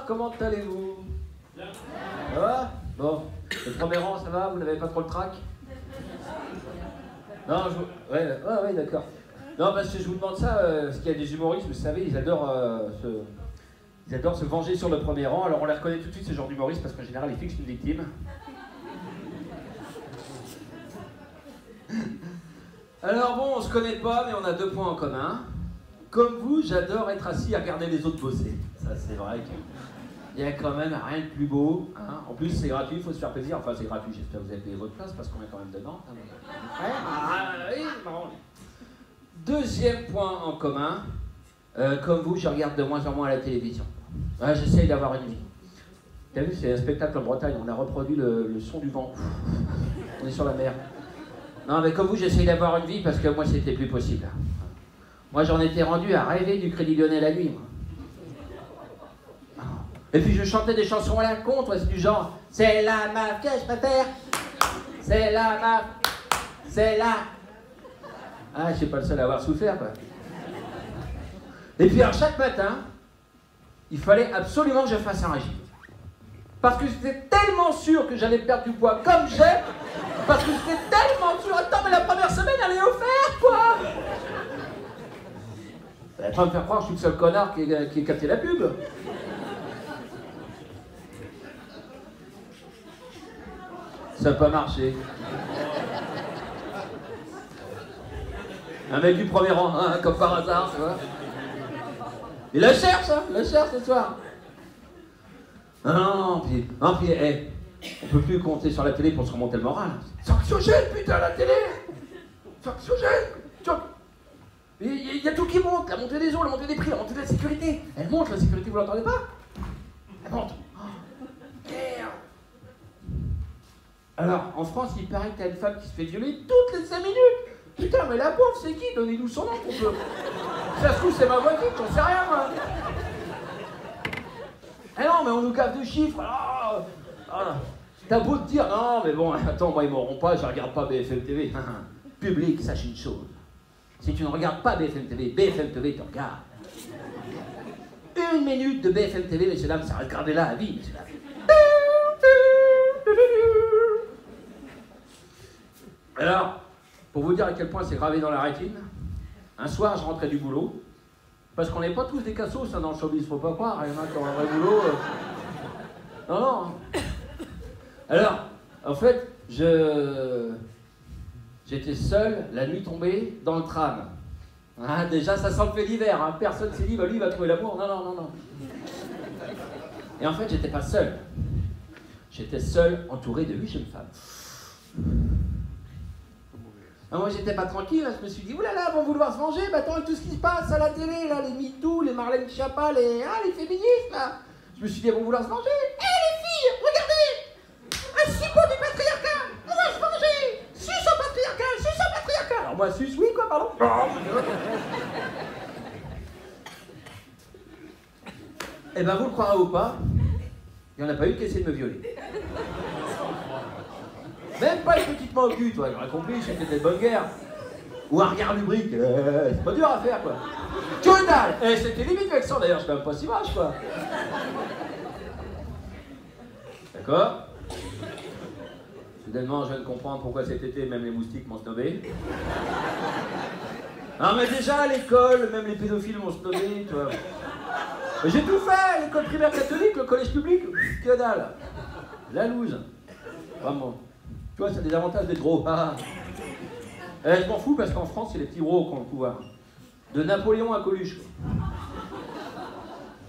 Bonsoir, comment allez-vous? Ça va? Bon, le premier rang, ça va? Vous n'avez pas trop le trac? Non, ouais, d'accord. Non, parce que je vous demande ça, parce qu'il y a des humoristes, vous savez, ils adorent se venger sur le premier rang. Alors on les reconnaît tout de suite, ce genre d'humoristes, parce qu'en général, ils fixent une victime. Alors bon, on se connaît pas, mais on a 2 points en commun. Comme vous, j'adore être assis à regarder les autres bosser. Ça, c'est vrai qu'il y a quand même rien de plus beau. Hein. En plus, c'est gratuit, il faut se faire plaisir. Enfin, c'est gratuit, j'espère que vous avez payé votre place, parce qu'on est quand même dedans. Oui, marrant. 2e point en commun. Comme vous, je regarde de moins en moins à la télévision. Ouais, j'essaye d'avoir une vie. T'as vu, c'est un spectacle en Bretagne, on a reproduit le son du vent. On est sur la mer. Non, mais comme vous, j'essaye d'avoir une vie parce que moi, c'était plus possible. Moi, j'en étais rendu à rêver du Crédit Lyonnais la nuit. Moi. Et puis, je chantais des chansons à la con, toi, c'est du genre « C'est la meuf que je préfère, c'est la meuf, c'est la... » Ah, je suis pas le seul à avoir souffert, quoi. Et puis, alors, chaque matin, il fallait absolument que je fasse un régime. Parce que j'étais tellement sûr que j'allais perdre du poids comme j'ai, parce que j'étais tellement sûr. Attends, mais la première semaine, elle est offerte, quoi! Vous allez pas me faire croire que je suis le seul connard qui ait capté la pub. Ça n'a pas marché. Un mec du premier rang, hein, comme par hasard, tu vois. Il la cherche, hein, il la cherche ce soir. Non, puis hey, on peut plus compter sur la télé pour se remonter le moral. C'est anxiogène, putain, la télé! C'est anxiogène! Il y a tout qui monte, la montée des eaux, la montée des prix, la montée de la sécurité. Elle monte, la sécurité, vous l'entendez pas? Elle monte. Oh, merde! Alors, en France, il paraît que t'as une femme qui se fait violer toutes les 5 minutes. Putain, mais la pauvre, c'est qui? Donnez-nous son nom qu'on peut. Ça se trouve, c'est ma voisine, j'en sais rien, moi. Eh non, mais on nous gaffe de chiffres. T'as beau te dire, non, mais bon, attends, moi, ils m'auront pas, je regarde pas BFM TV. Public, sache une chose. Si tu ne regardes pas BFM TV, BFM TV te regarde. 1 minute de BFM TV, messieurs, dames, ça reste gardé là à vie, messieurs, dames. Alors, pour vous dire à quel point c'est gravé dans la rétine, un soir, je rentrais du boulot, parce qu'on n'est pas tous des cassos hein, dans le showbiz, faut pas croire, il y en a qui ont un vrai boulot. Non, non. Alors, en fait, j'étais seul, la nuit tombée, dans le tram. Ah, déjà, ça sent le fait d'hiver, hein. Personne s'est dit, bah, lui, il va trouver l'amour. Non, non, non, non. Et en fait, j'étais pas seul. J'étais seul, entouré de 8 jeunes femmes. Alors moi, j'étais pas tranquille, hein. Je me suis dit, oulala, vont vouloir se venger, bah attends, tout ce qui se passe à la télé, là, les MeToo, les Marlène Schiappa, les féministes, là. Je me suis dit, elles vont vouloir se venger. Hé, les filles, regardez! Un suppôt du patriarcat! On va se venger! Sus au patriarcat! Sus au patriarcat! Alors moi, sus, oui, quoi, pardon? Eh ben, vous le croirez ou pas, il n'y en a pas une qui essaie de me violer. Même pas une petite main au cul, toi, j'aurais compris, j'ai fait des bonnes guerres. Ou un regard lubrique, c'est pas dur à faire, quoi. Que dalle! Eh, c'était limite vexant, d'ailleurs, je suis quand même pas si vache, quoi. D'accord? Soudainement, je viens de comprendre pourquoi cet été, même les moustiques m'ont snobé. Non, mais déjà, à l'école, même les pédophiles m'ont snobé, tu vois. J'ai tout fait, l'école primaire catholique, le collège public, que dalle. La loose. Vraiment. Tu vois, ça a des avantages d'être gros. Ah. Je m'en fous parce qu'en France, c'est les petits gros qui ont le pouvoir. De Napoléon à Coluche.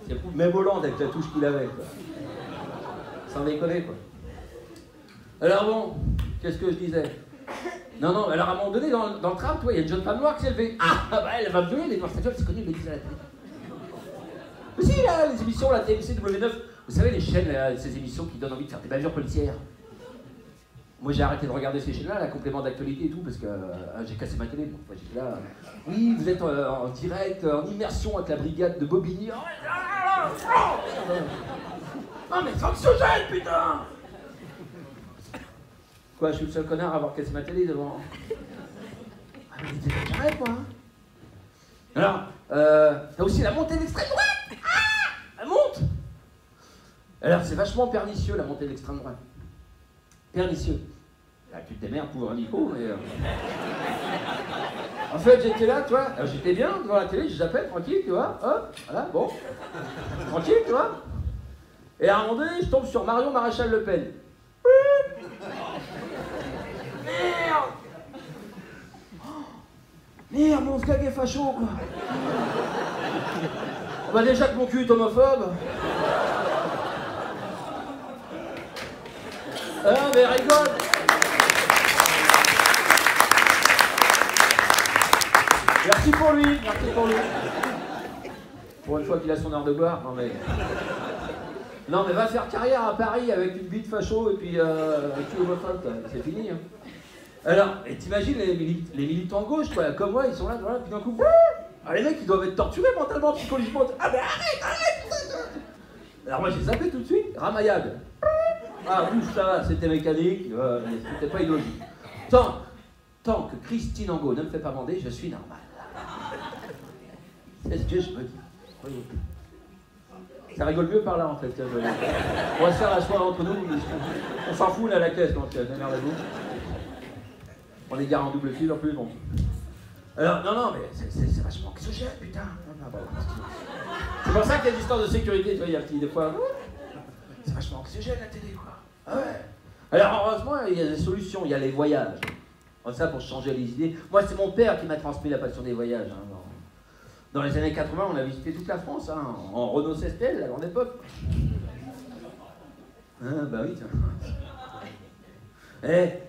C'est fou, même Hollande avec la touche qu'il avait. Quoi. Sans déconner, quoi. Alors bon, qu'est-ce que je disais? Non, non, alors à un moment donné, dans le tram, tu vois, il y a une jeune femme noire qui s'est levée. Ah, bah elle va me violer, les noirs statuels, c'est connu, ils le disent à la télé. Mais si, là, les émissions, la TMC, W9, vous savez, les chaînes, là, ces émissions qui donnent envie de faire des bavures policières. Moi, j'ai arrêté de regarder ces chaînes-là, la complément d'actualité et tout, parce que j'ai cassé ma télé. Donc, j'étais là. Oui, vous êtes en direct, en immersion avec la brigade de Bobigny. Non, mais c'est anxiogène, putain! Quoi, je suis le seul connard à avoir cassé ma télé devant. Ah, mais j'arrête, moi. Alors, t'as aussi la montée d'extrême droite. Ah, elle monte. Alors, c'est vachement pernicieux, la montée de l'extrême droite. Pernicieux. Là, tu te démerdes pour un micro, mais... En fait, j'étais là, tu vois, j'étais bien devant la télé, je zappais, tranquille, tu vois, hop, voilà, bon. Tranquille, tu vois. Et à un moment donné, je tombe sur Marion Maréchal Le Pen. Merde! Merde, mon gag est facho, quoi. Bah déjà que mon cul est homophobe. Ah, mais rigole! Merci pour lui, merci pour lui. Pour une fois qu'il a son heure de gloire, non mais... Non mais va faire carrière à Paris avec une bite facho et puis cul homophobe, c'est fini. Hein. Alors, et t'imagines les militants de gauche, quoi, comme moi, ils sont là, voilà, puis d'un coup... Ah, les mecs, ils doivent être torturés mentalement, psychologiquement. Ah mais arrête! Alors moi j'ai zappé tout de suite, ramaillade. Ah ouf, ça va, c'était mécanique, c'était pas idéologique. Tant que Christine Angot ne me fait pas bander, je suis normal. C'est ce que je me dis. Ça rigole mieux par là en fait. On va se faire la soirée entre nous, on s'en fout là à la caisse, donc démerdez-vous. On est garé en double fil en plus, bon. Alors, non, mais c'est vachement exogène, putain. C'est pour ça qu'il y a des histoires de sécurité, tu vois, il y a des fois. C'est vachement oxygène la télé, quoi. Ah ouais. Alors, heureusement, il y a des solutions, il y a les voyages. Ça, pour changer les idées. Moi, c'est mon père qui m'a transmis la passion des voyages. Hein. Dans les années 80, on a visité toute la France, hein, en Renault Sestel, à la grande époque. Ah, bah oui, tiens.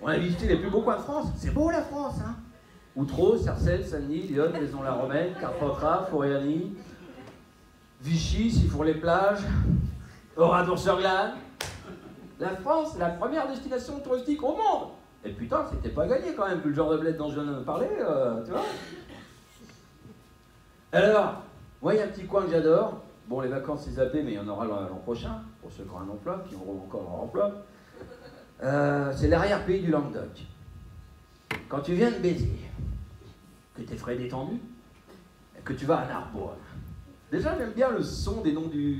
On a visité les plus beaux coins de France. C'est beau, la France, hein. Outreau, Sarcelles, Saint-Denis, Lyon, Maison-la-Romaine, Carpentras, Foriani, Vichy, Sifour-les-Plages, Oradour-sur-Glane. La France, la première destination touristique au monde. Et putain, c'était pas gagné quand même, vu le genre de bled dont je viens de parler, tu vois. Alors, moi, il y a un petit coin que j'adore. Bon, les vacances, c'est zappé, mais il y en aura l'an prochain, pour ceux qui ont un emploi, qui auront encore leur emploi. C'est l'arrière-pays du Languedoc. Quand tu viens de Béziers, que t'es frais détendu, et que tu vas à Narbonne. Déjà, j'aime bien le son des noms des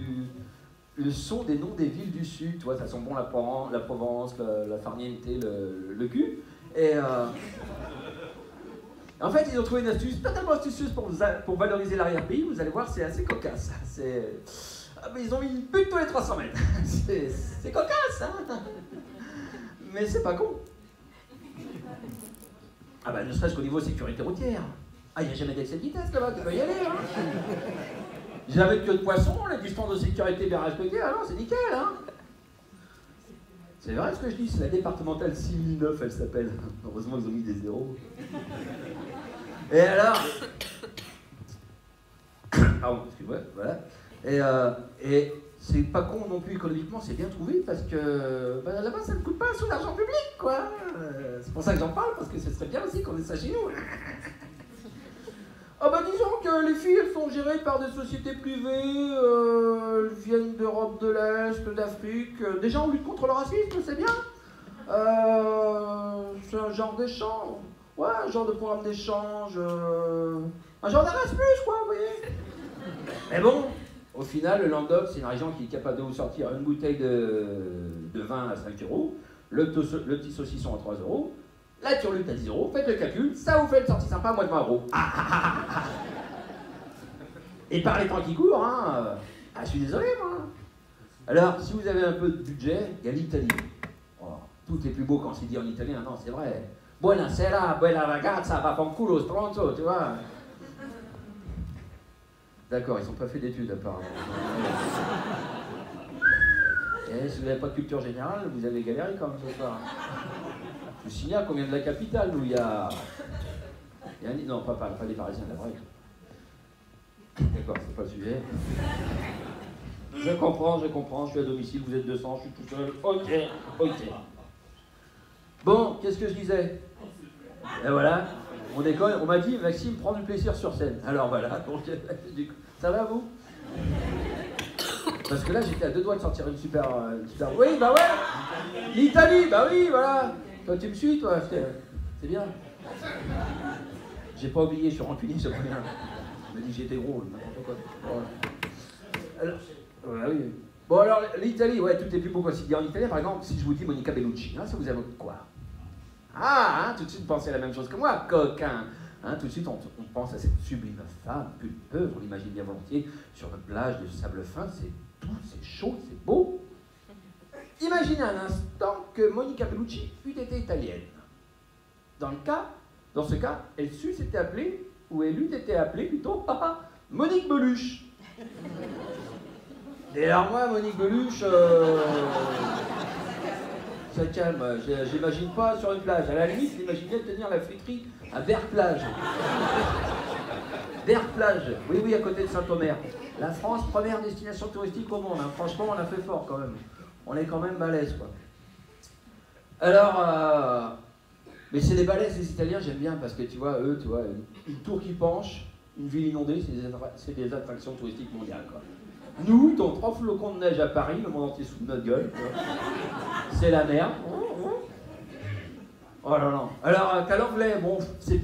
villes du sud, tu vois, ça sent bon la Provence, la farniente, le cul. Et en fait, ils ont trouvé une astuce totalement astucieuse pour valoriser l'arrière-pays. Vous allez voir, c'est assez cocasse. Ils ont mis une pute tous les 300 mètres. C'est cocasse, hein. Mais c'est pas con. Ah bah ne serait-ce qu'au niveau sécurité routière. Ah, il n'y a jamais d'excès de vitesse là-bas, tu peux y aller, hein. Jamais de queue de poisson, les distances de sécurité bien respectées, alors c'est nickel, hein. C'est vrai ce que je dis, c'est la départementale 6009, elle s'appelle. Heureusement, ils ont mis des zéros. Et alors... Pardon, excuse-moi, voilà. Et c'est pas con non plus économiquement, c'est bien trouvé, parce que là-bas, ça ne coûte pas un sou d'argent public, quoi. C'est pour ça que j'en parle, parce que ce serait bien aussi qu'on ait ça chez nous. Ah bah disons que les filles, elles sont gérées par des sociétés privées, elles viennent d'Europe de l'Est, d'Afrique. Déjà, on lutte contre le racisme, c'est bien. C'est un genre d'échange. Ouais, un genre de programme d'échange. Un genre d'Erasmus, quoi, vous voyez. Mais bon, au final, le Languedoc, c'est une région qui est capable de vous sortir une bouteille de vin à 5 €, le petit saucisson à 3 €, la turlute à 10 €, faites le calcul, ça vous fait une sortie sympa à moins de 20 €. Et par les temps qui courent, hein, je suis désolé, moi. Alors, si vous avez un peu de budget, il y a l'Italie. Oh, tout est plus beau quand c'est dit en italien, non, c'est vrai. Buonasera, bella ragazza, vaffanculo, stronzo, tu vois. D'accord, ils n'ont pas fait d'études apparemment. Et si vous n'avez pas de culture générale, vous avez galéré quand même ce soir. Je vous signale qu'on vient de la capitale où il y a... Non, pas des Parisiens, la vraie. D'accord, c'est pas le sujet. Je comprends, je suis à domicile, vous êtes 200, je suis tout seul. Ok. Bon, qu'est-ce que je disais? Et voilà, on déconne, on m'a dit, Maxime prend du plaisir sur scène. Alors voilà, donc, ça va vous? Parce que là, j'étais à 2 doigts de sortir une super... Oui, bah ouais. L'Italie, bah oui, voilà. Toi, tu me suis, toi, c'est bien. J'ai pas oublié, je suis rancunier, c'est pas bien. On m'a dit que j'étais gros, n'importe quoi. Voilà. Alors, oui. Bon alors, l'Italie, ouais, tout est plus beau quotidien en italien. Par exemple, si je vous dis Monica Bellucci, hein, ça vous évoque quoi? Ah, hein, tout de suite, vous pensez à la même chose que moi, coquin. Hein, tout de suite, on pense à cette sublime femme, pulpeuse, on l'imagine bien volontiers, sur une plage de sable fin, c'est doux, c'est chaud, c'est beau. Imaginez un instant que Monica Bellucci eût été italienne. Dans ce cas, elle s'était appelée, ou elle eût été appelée plutôt, Monique Beluche. Et alors moi, Monique Beluche, ça calme, j'imagine pas sur une plage. À la limite, j'imaginais tenir la friterie à Berre-Plage. Berre-Plage, oui, oui, à côté de Saint-Omer. La France, première destination touristique au monde. Hein. Franchement, on a fait fort quand même. On est quand même balèze, quoi. Alors, mais c'est des balèzes, les Italiens, j'aime bien, parce que tu vois, eux, tu vois, une tour qui penche, une ville inondée, c'est des attractions touristiques mondiales, quoi. Nous, dans 3 flocons de neige à Paris, le monde entier sous notre gueule, c'est la merde. Oh là là. Alors, t'as l'anglais, bon, c'est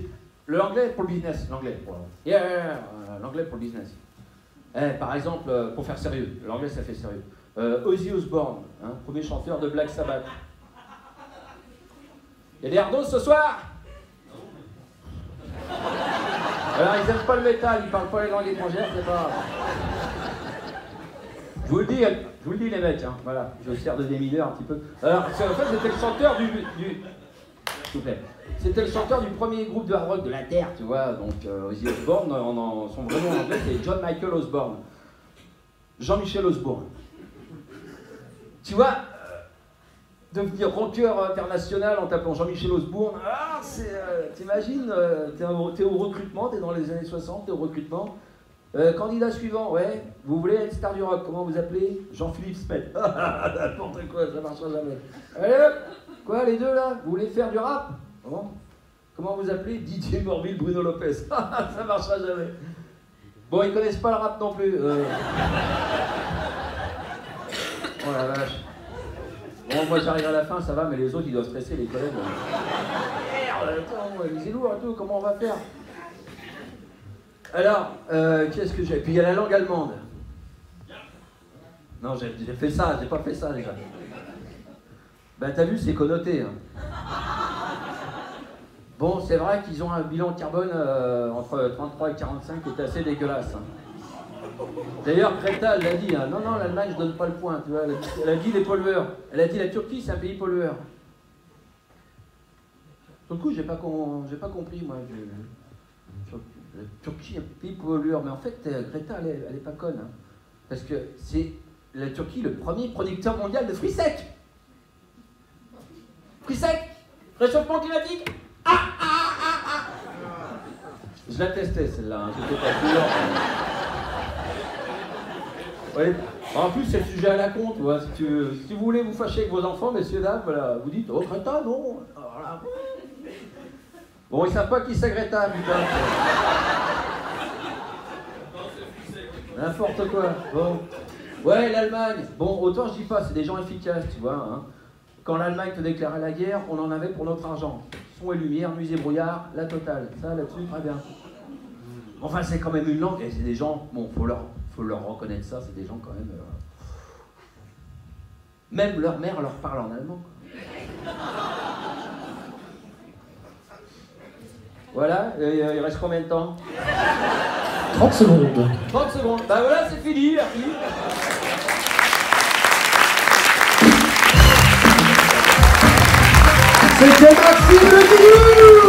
l'anglais pour le business, l'anglais. L'anglais pour le business. Par exemple, pour faire sérieux, l'anglais ça fait sérieux. Ozzy Osbourne, hein, premier chanteur de Black Sabbath. Il y a des hardos ce soir? Alors, ils n'aiment pas le métal, ils parlent pas les langues étrangères, c'est pas grave. Je vous le dis les mecs, hein, voilà, je sers de démineur un petit peu. Alors, en fait, c'était le chanteur s'il vous plaît. C'était le chanteur du premier groupe de hard rock de la Terre, tu vois, donc Ozzy Osbourne, son vrai nom en anglais, c'est John Michael Osbourne. Jean-Michel Osbourne. Tu vois, devenir rocker international en t'appelant Jean-Michel Osbourne, t'imagines, t'es au recrutement, t'es dans les années 60, t'es au recrutement. Candidat suivant, ouais, vous voulez être star du rock, comment vous appelez? Jean-Philippe Smet. N'importe quoi, ça marchera jamais. Allez hop, quoi les deux là? Vous voulez faire du rap? Comment vous appelez? Didier Morville, Bruno Lopez. Ça marchera jamais. Bon, ils connaissent pas le rap non plus. Oh la vache. Bon, moi j'arrive à la fin, ça va, mais les autres ils doivent stresser, les collègues. Merde, attends, c'est lourd et tout, comment on va faire? Alors, qu'est-ce que j'ai? Puis il y a la langue allemande. Non, j'ai fait ça, j'ai pas fait ça déjà. Ben t'as vu, c'est connoté. Hein. Bon, c'est vrai qu'ils ont un bilan carbone entre 33 et 45 qui est assez dégueulasse. Hein. D'ailleurs, Greta, elle l'a dit, hein. Non, l'Allemagne, je donne pas le point, tu vois. Elle a dit les pollueurs. Elle a dit la Turquie, c'est un pays pollueur. Sur le coup, j'ai pas compris, moi. La Turquie, un pays pollueur. Mais en fait, Greta, elle est pas conne. Hein. Parce que c'est la Turquie le premier producteur mondial de fruits secs. Fruits secs, réchauffement climatique. Je la testais celle-là, hein. J'étais pas sûr. Ouais. En plus, c'est le sujet à la con, tu vois. Si vous voulez vous fâcher avec vos enfants, messieurs, dames, voilà, vous dites, oh Greta, non. Voilà. Bon, ils savent pas qui c'est Greta, putain. N'importe quoi. Bon. Ouais, l'Allemagne. Bon, autant je dis pas, c'est des gens efficaces, tu vois. Hein. Quand l'Allemagne te déclarait la guerre, on en avait pour notre argent. Son et lumière, nuit et brouillard, la totale. Ça, là-dessus, très bien. Enfin, c'est quand même une langue, et c'est des gens, bon, faut leur reconnaître ça, c'est des gens quand même... Même leur mère leur parle en allemand. Quoi. Voilà, il reste combien de temps? 30 secondes. 30 secondes. Bah voilà, c'est fini, merci. C'était Maxime Le Guillou.